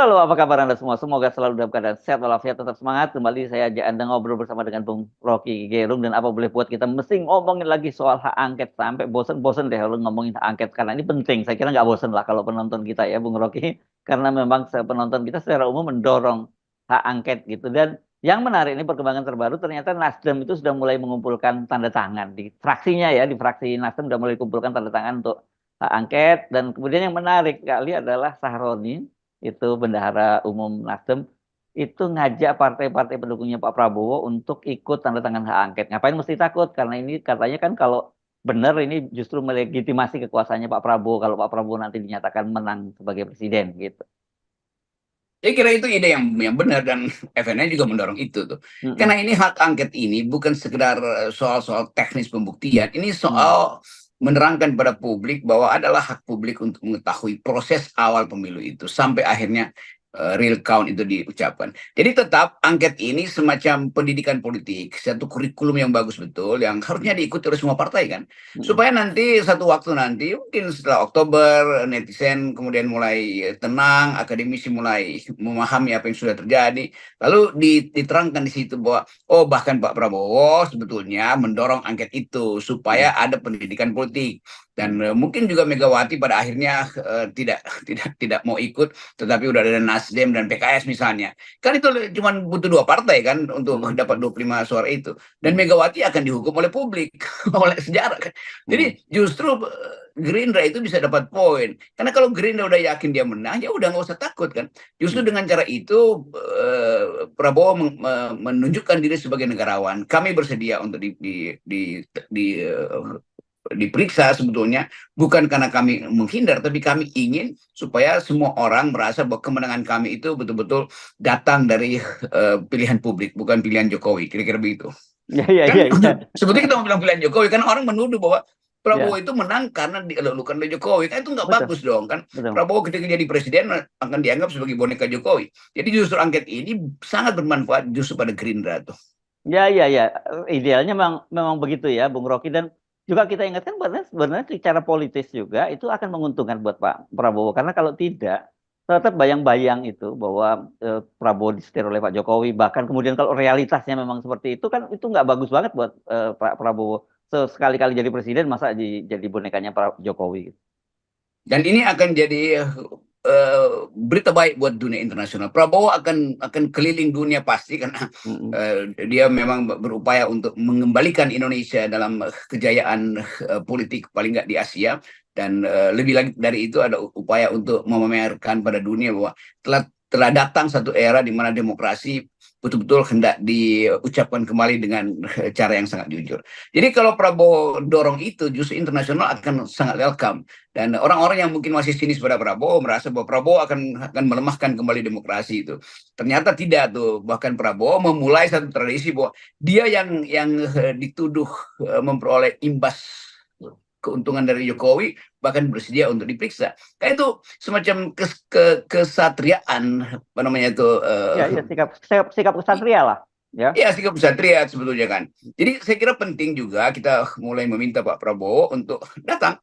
Halo, apa kabar Anda semua? Semoga selalu dalam keadaan sehat walafiat, tetap semangat. Kembali saya ajak Anda ngobrol bersama dengan Bung Rocky Gerung, dan apa boleh buat kita mesti ngomongin lagi soal hak angket sampai bosen-bosen deh kalau ngomongin hak angket, karena ini penting. Saya kira nggak bosen lah kalau penonton kita ya, Bung Rocky, karena memang penonton kita secara umum mendorong hak angket gitu. Dan yang menarik ini perkembangan terbaru, ternyata Nasdem itu sudah mulai mengumpulkan tanda tangan di fraksinya ya, di fraksi Nasdem sudah mulai kumpulkan tanda tangan untuk hak angket. Dan kemudian yang menarik kali adalah Sahroni, itu bendahara umum Nasdem, itu ngajak partai-partai pendukungnya Pak Prabowo untuk ikut tanda tangan hak angket. Ngapain mesti takut? Karena ini katanya kan kalau benar ini justru melegitimasi kekuasaannya Pak Prabowo kalau Pak Prabowo nanti dinyatakan menang sebagai presiden gitu. Saya kira itu ide yang benar dan FNI juga mendorong itu tuh. Mm-mm. Karena ini hak angket ini bukan sekedar soal-soal teknis pembuktian, ini Mm. soal menerangkan pada publik bahwa adalah hak publik untuk mengetahui proses awal pemilu itu sampai akhirnya real count itu diucapkan. Jadi tetap angket ini semacam pendidikan politik, satu kurikulum yang bagus betul yang harusnya diikuti oleh semua partai kan. Mm-mm. Supaya nanti satu waktu nanti mungkin setelah Oktober netizen kemudian mulai tenang, akademisi mulai memahami apa yang sudah terjadi, lalu diterangkan di situ bahwa oh bahkan Pak Prabowo sebetulnya mendorong angket itu Mm. supaya ada pendidikan politik dan Mm. mungkin juga Megawati pada akhirnya tidak mau ikut, tetapi udah ada Nasdem dan PKS misalnya. Kan itu cuma butuh dua partai kan untuk Mm. dapat 25 suara itu. Dan Mm. Megawati akan dihukum oleh publik, oleh sejarah kan. Mm. Jadi justru Gerindra itu bisa dapat poin. Karena kalau Gerindra udah yakin dia menang, ya udah nggak usah takut kan. Justru Mm. dengan cara itu Prabowo menunjukkan diri sebagai negarawan. Kami bersedia untuk diperiksa sebetulnya bukan karena kami menghindar, tapi kami ingin supaya semua orang merasa bahwa kemenangan kami itu betul-betul datang dari pilihan publik, bukan pilihan Jokowi, kira-kira begitu. Ya, ya, ya, Kan ya. sebetulnya kita mau bilang pilihan Jokowi, kan orang menuduh bahwa Prabowo Ya, itu menang karena dielulukan oleh Jokowi, kan itu nggak betul, bagus dong kan. betul. Prabowo ketika jadi presiden akan dianggap sebagai boneka Jokowi. Jadi justru angket ini sangat bermanfaat justru pada Gerindra tuh. Ya, ya, ya. Idealnya memang begitu ya, Bung Rocky. Dan juga kita ingatkan sebenarnya secara politis juga itu akan menguntungkan buat Pak Prabowo. Karena kalau tidak, tetap bayang-bayang itu bahwa Prabowo disetir oleh Pak Jokowi. Bahkan kemudian kalau realitasnya memang seperti itu kan itu nggak bagus banget buat Pak Prabowo. Sekali-kali jadi presiden masa jadi bonekanya Pak Jokowi gitu. Dan ini akan jadi berita baik buat dunia internasional. Prabowo akan keliling dunia pasti karena Mm-mm. dia memang berupaya untuk mengembalikan Indonesia dalam kejayaan politik paling nggak di Asia. Dan lebih lagi dari itu ada upaya untuk memamerkan pada dunia bahwa telah datang satu era di mana demokrasi betul-betul hendak diucapkan kembali dengan cara yang sangat jujur. Jadi kalau Prabowo dorong itu, justru internasional akan sangat welcome. Dan orang-orang yang mungkin masih sinis pada Prabowo merasa bahwa Prabowo akan melemahkan kembali demokrasi itu. Ternyata tidak tuh. Bahkan Prabowo memulai satu tradisi bahwa dia yang dituduh memperoleh imbas keuntungan dari Jokowi bahkan bersedia untuk diperiksa. Kayak itu semacam kesatriaan apa namanya itu Ya, ya, sikap kesatria lah. Ya. ya sikap kesatria sebetulnya kan. Jadi saya kira penting juga kita mulai meminta Pak Prabowo untuk datang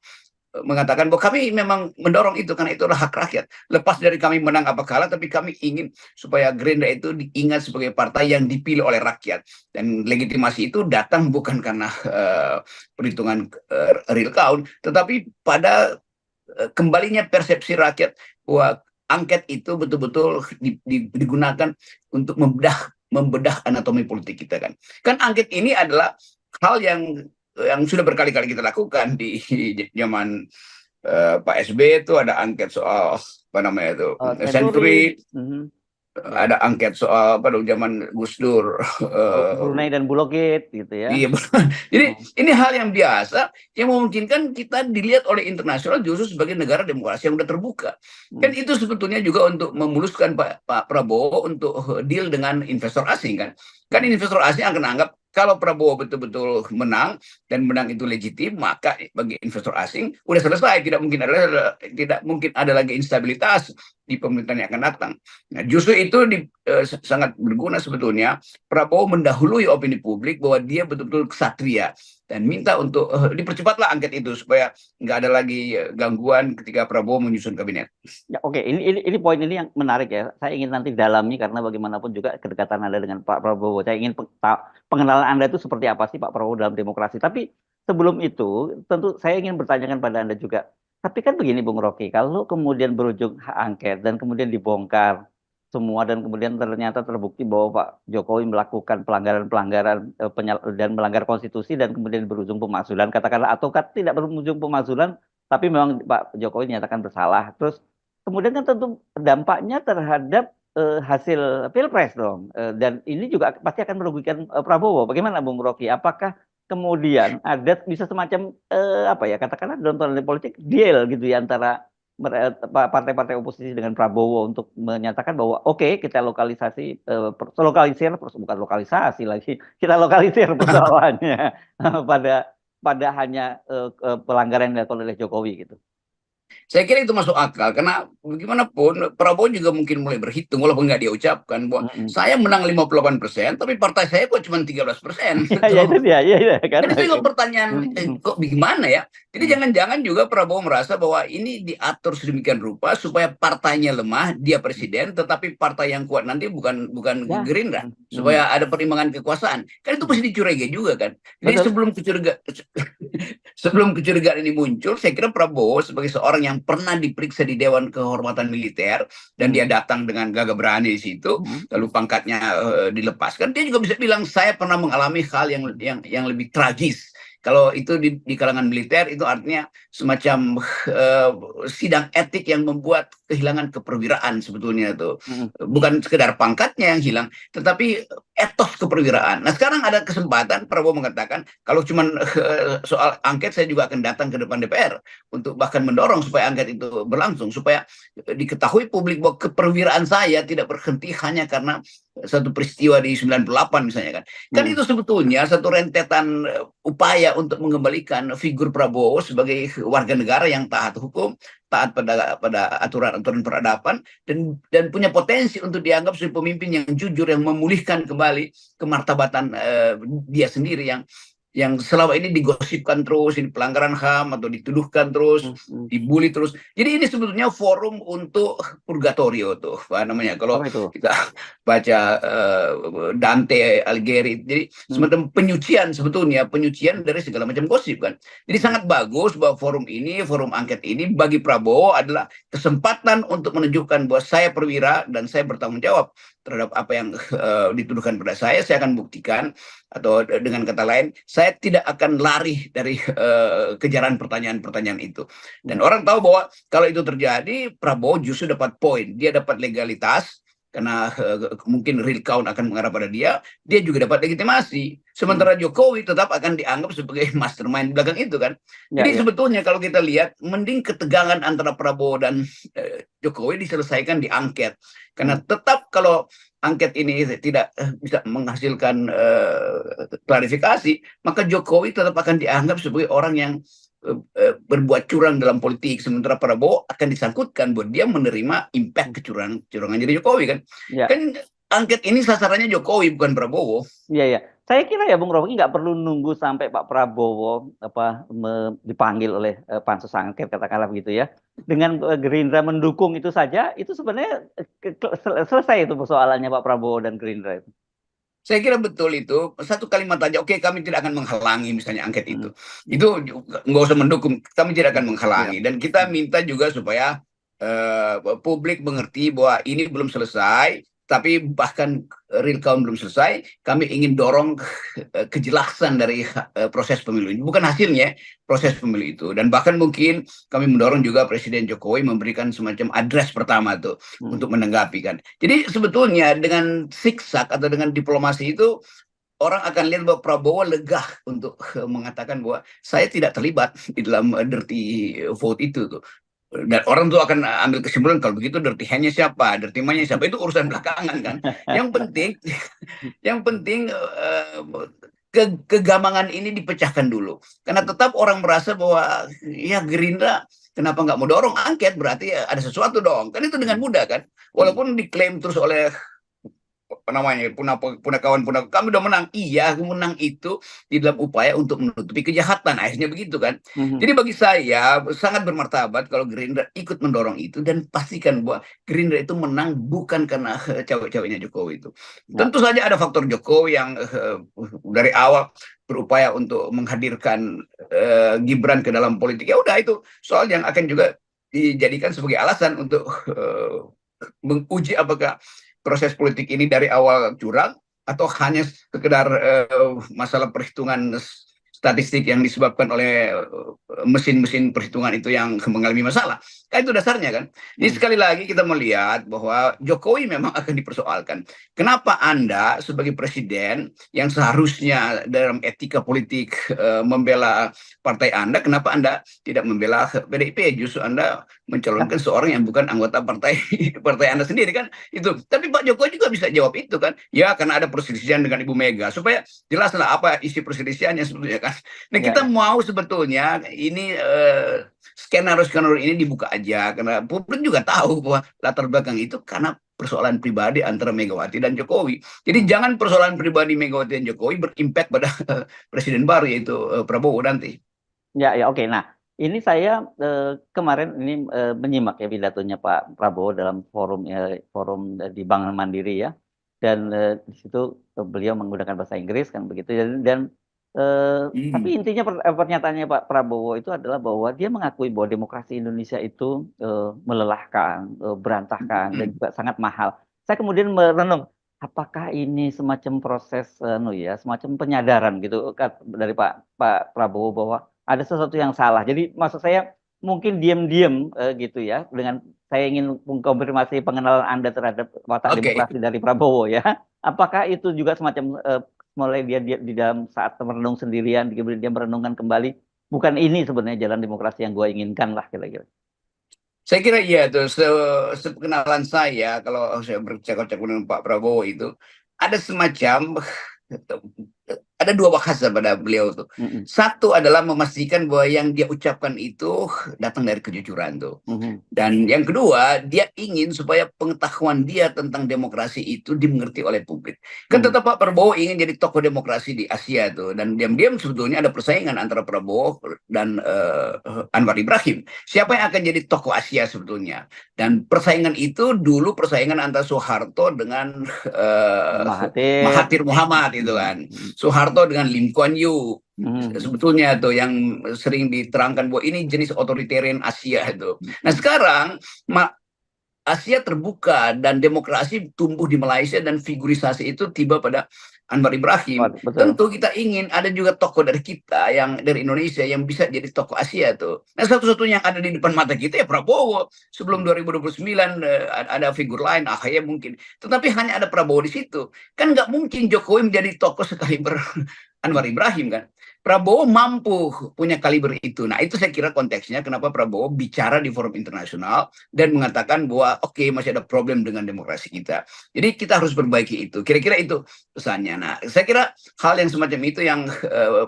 mengatakan bahwa kami memang mendorong itu karena itu adalah hak rakyat. Lepas dari kami menang apa kalah, tapi kami ingin supaya Gerindra itu diingat sebagai partai yang dipilih oleh rakyat. Dan legitimasi itu datang bukan karena perhitungan real count, tetapi pada kembalinya persepsi rakyat bahwa angket itu betul-betul digunakan untuk membedah anatomi politik kita kan. Kan angket ini adalah hal yang sudah berkali-kali kita lakukan di zaman Pak SB itu ada angket soal apa namanya itu Senturi. Senturi, Mhm. Ya. ada angket soal pada zaman Gus Dur. Brunei dan Bulogit gitu ya. Iya, jadi Hmm. ini hal yang biasa yang memungkinkan kita dilihat oleh internasional justru sebagai negara demokrasi yang sudah terbuka. Kan Hmm. itu sebetulnya juga untuk memuluskan Pak Prabowo untuk deal dengan investor asing kan. Kan Hmm. investor asing akan anggap kalau Prabowo betul-betul menang dan menang itu legitim, maka bagi investor asing udah selesai, tidak mungkin ada lagi instabilitas di pemerintahan yang akan datang. Nah, justru itu sangat berguna sebetulnya Prabowo mendahului opini publik bahwa dia betul-betul kesatria dan minta untuk dipercepatlah angket itu supaya nggak ada lagi gangguan ketika Prabowo menyusun kabinet. Ya, oke, ini poin ini yang menarik ya. Saya ingin nanti dalami karena bagaimanapun juga kedekatan Anda dengan Pak Prabowo. Saya ingin pengenalan Anda itu seperti apa sih Pak Prabowo dalam demokrasi. Tapi sebelum itu, tentu saya ingin bertanyakan pada Anda juga. Tapi kan begini Bung Rocky, kalau kemudian berujung hak angket dan kemudian dibongkar semua dan kemudian ternyata terbukti bahwa Pak Jokowi melakukan pelanggaran-pelanggaran dan melanggar konstitusi dan kemudian berujung pemakzulan, katakanlah atau tidak berujung pemakzulan, tapi memang Pak Jokowi dinyatakan bersalah. Terus kemudian kan tentu dampaknya terhadap hasil pilpres dong. Dan ini juga pasti akan merugikan Prabowo. Bagaimana Bung Rocky? Apakah kemudian ada bisa semacam apa ya, katakanlah dalam tanda politik deal gitu ya antara partai-partai oposisi dengan Prabowo untuk menyatakan bahwa oke, kita lokalisasi lokalisir bukan lokalisasi lagi, kita lokalisir persoalannya pada hanya pelanggaran yang dilakukan oleh Jokowi gitu. Saya kira itu masuk akal karena bagaimanapun Prabowo juga mungkin mulai berhitung walaupun nggak dia ucapkan bahwa saya menang 58%, tapi partai saya kok cuma 13%. Ya itu dia, ya kan. Jadi itu juga pertanyaan kok bagaimana ya? Jadi jangan-jangan juga Prabowo merasa bahwa ini diatur sedemikian rupa supaya partainya lemah, dia presiden, tetapi partai yang kuat nanti bukan Gerindra, supaya ada perimbangan kekuasaan. Kan itu mesti dicurigai juga kan. Jadi sebelum kecurigaan ini muncul, saya kira Prabowo sebagai seorang yang pernah diperiksa di Dewan Kehormatan Militer dan dia datang dengan gagah berani di situ, lalu pangkatnya dilepaskan, dia juga bisa bilang saya pernah mengalami hal yang lebih tragis. Kalau itu di kalangan militer itu artinya semacam sidang etik yang membuat kehilangan keperwiraan sebetulnya itu. Bukan sekedar pangkatnya yang hilang, tetapi etos keperwiraan. Nah sekarang ada kesempatan Prabowo mengatakan kalau cuma soal angket saya juga akan datang ke depan DPR untuk bahkan mendorong supaya angket itu berlangsung, supaya diketahui publik bahwa keperwiraan saya tidak berhenti hanya karena satu peristiwa di 98 misalnya kan. Kan itu sebetulnya satu rentetan upaya untuk mengembalikan figur Prabowo sebagai warga negara yang taat hukum, taat pada aturan-aturan peradaban dan punya potensi untuk dianggap sebagai pemimpin yang jujur yang memulihkan kembali kemartabatan dia sendiri yang selama ini digosipkan terus, ini pelanggaran HAM atau dituduhkan terus, dibully terus. Jadi ini sebetulnya forum untuk purgatorio tuh, apa namanya? Kalau kita baca Dante Alighieri, jadi semacam penyucian sebetulnya, penyucian dari segala macam gosip kan. Jadi sangat bagus bahwa forum angket ini bagi Prabowo adalah kesempatan untuk menunjukkan bahwa saya perwira dan saya bertanggung jawab terhadap apa yang dituduhkan pada saya akan buktikan, atau dengan kata lain, saya tidak akan lari dari kejaran pertanyaan-pertanyaan itu. Dan orang tahu bahwa kalau itu terjadi, Prabowo justru dapat poin, dia dapat legalitas, karena mungkin real count akan mengarah pada dia juga dapat legitimasi. Sementara Jokowi tetap akan dianggap sebagai mastermind belakang itu kan. Jadi sebetulnya kalau kita lihat, mending ketegangan antara Prabowo dan Jokowi diselesaikan di angket. Karena tetap kalau angket ini tidak bisa menghasilkan klarifikasi, maka Jokowi tetap akan dianggap sebagai orang yang berbuat curang dalam politik, sementara Prabowo akan disangkutkan bahwa dia menerima impact kecurangan dari Jokowi kan. Kan angket ini sasarannya Jokowi bukan Prabowo. Iya. Saya kira ya Bung Rocky nggak perlu nunggu sampai Pak Prabowo dipanggil oleh pansus angket katakanlah begitu ya. Dengan Gerindra mendukung itu saja, itu sebenarnya selesai itu persoalannya Pak Prabowo dan Gerindra itu. Saya kira betul itu. Satu kalimat aja, oke kami tidak akan menghalangi misalnya angket itu. Itu nggak usah mendukung, kami tidak akan menghalangi. Dan kita minta juga supaya publik mengerti bahwa ini belum selesai, tapi bahkan real count belum selesai. Kami ingin dorong kejelasan dari proses pemilu ini, bukan hasilnya, proses pemilu itu. Dan bahkan mungkin kami mendorong juga Presiden Jokowi memberikan semacam address pertama tuh untuk menanggapi kan. Jadi sebetulnya dengan siksak atau dengan diplomasi itu, orang akan lihat bahwa Prabowo legah untuk mengatakan bahwa saya tidak terlibat di dalam dirty vote itu tuh. Dan orang tuh akan ambil kesimpulan kalau begitu dirty hand-nya siapa, dirty man-nya siapa, itu urusan belakangan kan. Yang penting kegamangan ini dipecahkan dulu. Karena tetap orang merasa bahwa ya Gerindra kenapa nggak mau dorong angket? Berarti ya ada sesuatu dong. Kan itu dengan mudah kan. Walaupun diklaim terus oleh apa namanya punakawan kami udah menang, iya aku menang itu di dalam upaya untuk menutupi kejahatan, akhirnya begitu kan. Jadi bagi saya sangat bermartabat kalau Gerindra ikut mendorong itu, dan pastikan bahwa Gerindra itu menang bukan karena cawe-cawenya Jokowi itu. Ya, Tentu saja ada faktor Jokowi yang dari awal berupaya untuk menghadirkan Gibran ke dalam politik, ya udah itu soal yang akan juga dijadikan sebagai alasan untuk menguji apakah proses politik ini dari awal curang atau hanya sekedar masalah perhitungan statistik yang disebabkan oleh mesin-mesin perhitungan itu yang mengalami masalah. Kan itu dasarnya kan. Jadi sekali lagi kita melihat bahwa Jokowi memang akan dipersoalkan. Kenapa Anda sebagai presiden yang seharusnya dalam etika politik membela partai Anda, kenapa Anda tidak membela PDIP? Justru Anda mencalonkan seorang yang bukan anggota partai partai Anda sendiri kan itu. Tapi Pak Jokowi juga bisa jawab itu kan, ya karena ada perselisihan dengan Ibu Mega, supaya jelaslah apa isi perselisihannya sebetulnya kan. Nah ya, kita ya. mau sebetulnya ini skenario-skenario ini dibuka aja, karena publik juga tahu bahwa latar belakang itu karena persoalan pribadi antara Megawati dan Jokowi. Jadi jangan persoalan pribadi Megawati dan Jokowi berimpact pada presiden baru, yaitu Prabowo nanti. Ya, ya, oke. Nah, ini saya kemarin ini menyimak ya pidatonya Pak Prabowo dalam forum di Bank Mandiri ya, dan di situ beliau menggunakan bahasa Inggris kan begitu, dan tapi intinya pernyataannya Pak Prabowo itu adalah bahwa dia mengakui bahwa demokrasi Indonesia itu melelahkan, berantakan, dan juga sangat mahal. Saya kemudian merenung, apakah ini semacam proses semacam penyadaran gitu kan dari Pak Prabowo bahwa ada sesuatu yang salah. Jadi maksud saya mungkin diam-diam gitu ya, dengan saya ingin mengkonfirmasi pengenalan Anda terhadap watak Oke, demokrasi dari Prabowo ya. Apakah itu juga semacam mulai dia di dalam saat merenung sendirian, kemudian dia merenungkan kembali, bukan ini sebenarnya jalan demokrasi yang gue inginkan lah kira-kira. saya kira iya tuh. Sepengenalan saya, kalau saya bercakap-cakap dengan Pak Prabowo itu ada semacam ada dua bahasa pada beliau tuh. Mm-mm. Satu adalah memastikan bahwa yang dia ucapkan itu datang dari kejujuran tuh. Mhm. Dan yang kedua, dia ingin supaya pengetahuan dia tentang demokrasi itu dimengerti oleh publik. Kan Mhm. tetap Pak Prabowo ingin jadi tokoh demokrasi di Asia tuh. Dan diam-diam sebetulnya ada persaingan antara Prabowo dan Anwar Ibrahim. Siapa yang akan jadi tokoh Asia sebetulnya? Dan persaingan itu dulu persaingan antara Soeharto dengan Mahathir. Mahathir Muhammad itu kan. Mhm. Soeharto dengan Lim Kuan Yew. Mhm. Sebetulnya tuh yang sering diterangkan bahwa ini jenis otoritarian Asia itu. Nah sekarang Asia terbuka dan demokrasi tumbuh di Malaysia, dan figurisasi itu tiba pada Anwar Ibrahim. Betul. Tentu kita ingin ada juga tokoh dari kita yang dari Indonesia yang bisa jadi tokoh Asia tuh. Nah satu-satunya yang ada di depan mata kita ya Prabowo. Sebelum 2029 ada figur lain, AHY mungkin. Tetapi hanya ada Prabowo di situ. Kan nggak mungkin Jokowi menjadi tokoh sekaliber Anwar Ibrahim kan. Prabowo mampu punya kaliber itu. Nah itu saya kira konteksnya kenapa Prabowo bicara di forum internasional dan mengatakan bahwa oke, masih ada problem dengan demokrasi kita. Jadi kita harus perbaiki itu. Kira-kira itu pesannya. Nah, saya kira hal yang semacam itu yang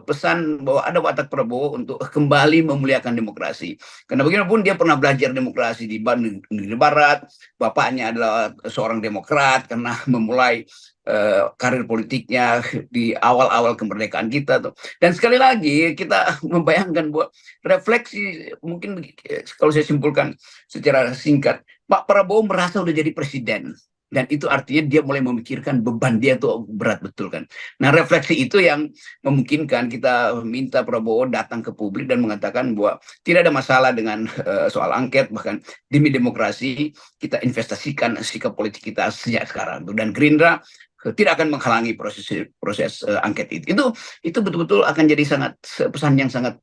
pesan bahwa ada watak Prabowo untuk kembali memuliakan demokrasi. Karena bagaimanapun dia pernah belajar demokrasi di negeri Barat, bapaknya adalah seorang demokrat karena memulai karir politiknya di awal-awal kemerdekaan kita tuh. Dan sekali lagi kita membayangkan bahwa refleksi mungkin kalau saya simpulkan secara singkat, Pak Prabowo merasa udah jadi presiden. Dan itu artinya dia mulai memikirkan beban dia tuh berat betul kan. Nah refleksi itu yang memungkinkan kita minta Prabowo datang ke publik dan mengatakan bahwa tidak ada masalah dengan soal angket, bahkan demi demokrasi kita investasikan sikap politik kita sejak sekarang. Dan Gerindra tidak akan menghalangi proses angket itu. Itu betul-betul akan jadi sangat pesan yang sangat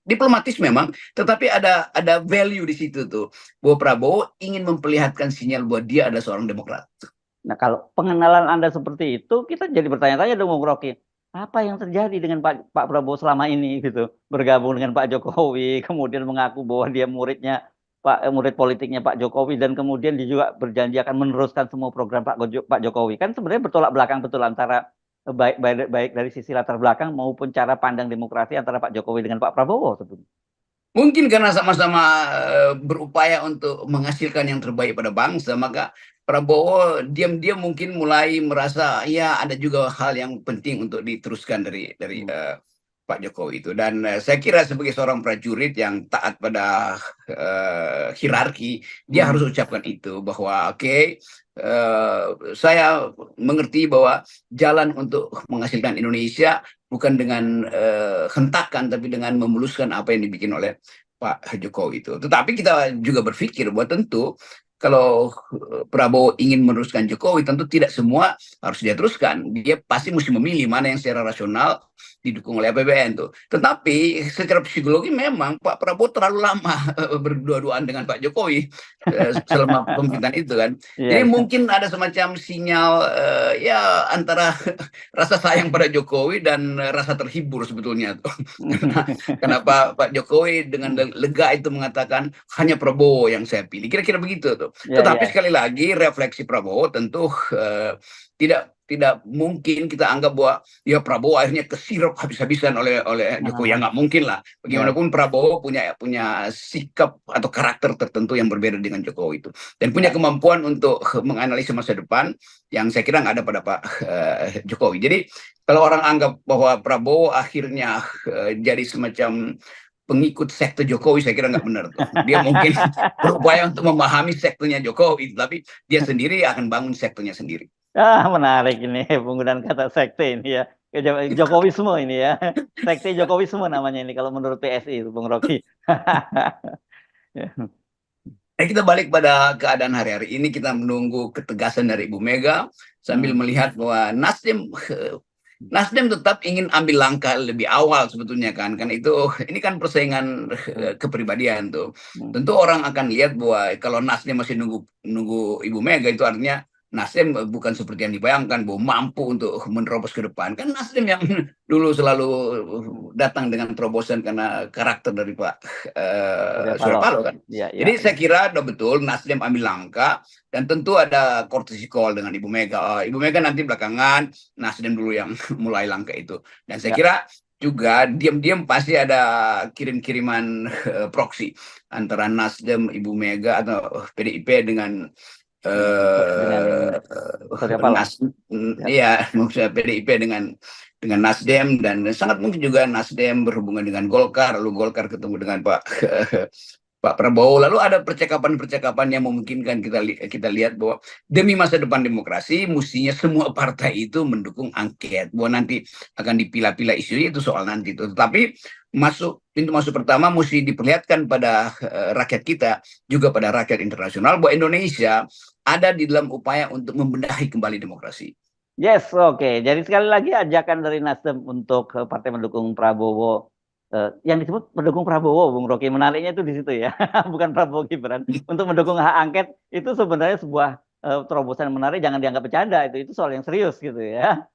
diplomatis memang, tetapi ada value di situ tuh. Bahwa Prabowo ingin memperlihatkan sinyal bahwa dia adalah seorang demokrat. Nah, kalau pengenalan Anda seperti itu, kita jadi bertanya-tanya dong, Bung Rocky. Apa yang terjadi dengan Pak Prabowo selama ini gitu? Bergabung dengan Pak Jokowi, kemudian mengaku bahwa dia murid politiknya Pak Jokowi, dan kemudian dia juga berjanji akan meneruskan semua program Pak Jokowi. Kan sebenarnya bertolak belakang betul antara baik dari sisi latar belakang maupun cara pandang demokrasi antara Pak Jokowi dengan Pak Prabowo sebetulnya. Mungkin karena sama-sama berupaya untuk menghasilkan yang terbaik pada bangsa, maka Prabowo diam-diam mungkin mulai merasa ya ada juga hal yang penting untuk diteruskan dari Pak Jokowi itu. Dan saya kira sebagai seorang prajurit yang taat pada hierarki, dia harus ucapkan itu bahwa oke, saya mengerti bahwa jalan untuk menghasilkan Indonesia bukan dengan hentakan, tapi dengan memuluskan apa yang dibikin oleh Pak Jokowi itu. Tetapi kita juga berpikir bahwa tentu kalau Prabowo ingin meneruskan Jokowi, tentu tidak semua harus dia teruskan. Dia pasti mesti memilih mana yang secara rasional didukung oleh APBN tuh. Tetapi secara psikologi memang Pak Prabowo terlalu lama berdua-duaan dengan Pak Jokowi selama pemerintahan itu kan. Iya, Jadi iya. mungkin ada semacam sinyal ya antara rasa sayang pada Jokowi dan rasa terhibur sebetulnya tuh. Kenapa Pak Jokowi dengan lega itu mengatakan hanya Prabowo yang saya pilih. Kira-kira begitu tuh. Iya, Tetapi iya. sekali lagi refleksi Prabowo tentu tidak mungkin kita anggap bahwa ya Prabowo akhirnya kesirap habis-habisan oleh Jokowi. Ya Ah, nggak mungkin lah. ya. Bagaimanapun Prabowo punya sikap atau karakter tertentu yang berbeda dengan Jokowi itu, dan punya Ya. kemampuan untuk menganalisa masa depan yang saya kira nggak ada pada Pak Jokowi. Jadi kalau orang anggap bahwa Prabowo akhirnya jadi semacam pengikut sekte Jokowi, saya kira nggak benar tuh. Dia mungkin berupaya untuk memahami sektenya Jokowi, tapi dia sendiri akan bangun sektenya sendiri. Menarik ini penggunaan kata sekte ini ya. Jokowisme ini ya. Sekte Jokowisme namanya ini kalau menurut PSI itu, Bung Rocky. Ya. Kita balik pada keadaan hari-hari ini, kita menunggu ketegasan dari Ibu Mega sambil Hmm. melihat bahwa Nasdem tetap ingin ambil langkah lebih awal sebetulnya kan itu ini kan persaingan Hmm. kepribadian tuh. Hmm. Tentu orang akan lihat bahwa kalau Nasdem masih nunggu nunggu Ibu Mega, itu artinya Nasdem bukan seperti yang dibayangkan bahwa mampu untuk menerobos ke depan. Kan Nasdem yang dulu selalu datang dengan terobosan karena karakter dari Pak Surya Surya Paloh. Paloh kan. Ya, Jadi ya, saya ya. kira udah betul Nasdem ambil langkah, dan tentu ada courtesy call dengan Ibu Mega. Ibu Mega nanti belakangan, Nasdem dulu yang mulai langkah itu. Dan saya Ya. kira juga diam-diam pasti ada kirim-kiriman proksi antara Nasdem, Ibu Mega atau PDIP dengan Dengan ini Surya Paloh. Nas, Ya. ya maksudnya PDIP dengan Nasdem, dan sangat mungkin juga Nasdem berhubungan dengan Golkar, lalu Golkar ketemu dengan Pak Prabowo, lalu ada percakapan-percakapan yang memungkinkan kita lihat bahwa demi masa depan demokrasi, mestinya semua partai itu mendukung angket. Bahwa nanti akan dipilah-pilah isunya itu soal nanti itu. Tetapi pintu masuk pertama mesti diperlihatkan pada rakyat kita, juga pada rakyat internasional, bahwa Indonesia ada di dalam upaya untuk membenahi kembali demokrasi. Yes, oke. Jadi sekali lagi ajakan dari Nasdem untuk partai mendukung Prabowo, yang disebut mendukung Prabowo, Bung Rocky. Menariknya itu di situ ya, bukan Prabowo Gibran. Untuk mendukung hak angket itu sebenarnya sebuah terobosan menarik, jangan dianggap bercanda. Itu soal yang serius gitu ya.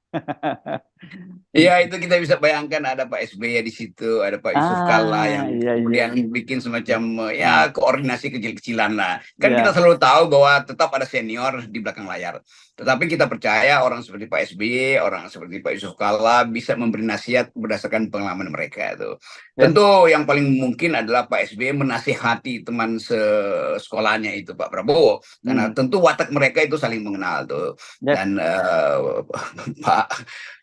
Iya, itu kita bisa bayangkan ada Pak SBY di situ, ada Pak Yusuf Kalla yang Iya, iya. kemudian bikin semacam Hmm. ya koordinasi kecil-kecilan lah. Kan kita Ya, selalu tahu bahwa tetap ada senior di belakang layar. Tetapi kita percaya orang seperti Pak SBY, orang seperti Pak Yusuf Kalla bisa memberi nasihat berdasarkan pengalaman mereka itu. yes. Tentu yang paling mungkin adalah Pak SBY menasihati teman sekolahnya itu Pak Prabowo, karena Hmm. tentu watak mereka itu saling mengenal tuh. Yes. Dan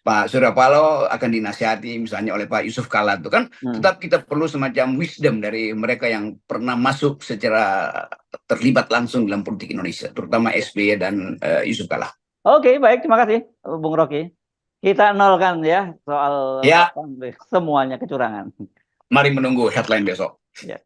Pak Surya Paloh akan dinasihati misalnya oleh Pak Yusuf Kalla itu kan, Hmm. tetap kita perlu semacam wisdom dari mereka yang pernah masuk secara terlibat langsung dalam politik Indonesia, terutama SBY dan Yusuf Kalla. Oke, baik. Terima kasih, Bung Rocky. Kita nolkan ya soal Ya, semuanya kecurangan. mari menunggu headline besok. Ya.